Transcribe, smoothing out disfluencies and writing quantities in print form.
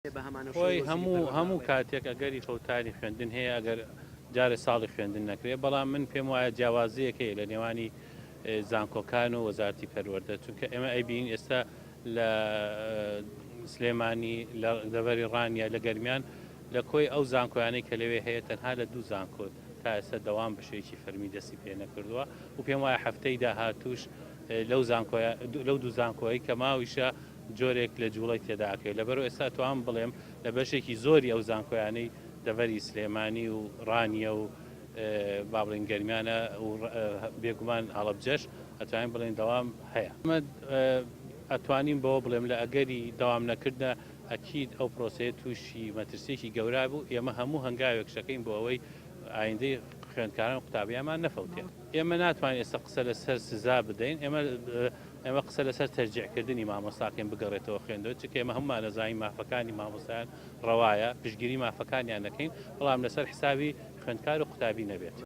خۆی هەموو کاتێک ئەگەری خەوتانی خوێندن هەیە ئەگەر جارێ ساڵی خوێندن نەکرێت بەڵام من پێم وایە جیاوازیەکەی لە نێوانی زانکۆکان و وەزارەتی پەروەردە چونکە ئێمە ئەیبین ئێستا لە سلێمانی لەبەری ڕانیا لە گەرمیان لە کۆی ئەو زانکۆیانەی کە لەوێ هەیە تەنها لە دوو زانکۆت تا ئێستا دەوام بەشێکی فەرمی دەستی پێ نەکردووە و پێم وایە هەفتەی داهاتووش لەو دوو زانکۆیی کە ماویشە جۆرێک لە جوڵی تێداکەوێت لەبەرەوە ئێستا توان بڵێم لە بەشێکی زۆری ئەو زانکۆیانەی دەڤەری سلێمانی و ڕانیە و با بڵین گەرمیانە و بێگومان هەڵەبجەش ئەتوانین بڵێن دەوام هەیە ئەمە ئەتوانین بەوە بڵێم لە ئەگەری داوام نەکردە ئەکید ئەو پرۆسەیە تووشی مەترسێکی گەورە بوو ئێمە هەموو هەنگاوێک شەکەین بۆ ئەوەی ئایندەی خوێندکاران و قوتابیانمان نەفەوتێت ئێمە ناتوانین ئێستا قسە لەسەر سزا بدەین ئێمە قسە لەسەر تەرجیعکردنی مامۆستاکەین بگەڕێتەوە خوێندەوە چکە ئێمە هەمومان نەزانین مافەکانی مامۆستایان ڕەوایە پشتگیری مافەکانیان نەکەین بەڵام لەسەر حسابی خوێندکار و قوتابی نەبێت.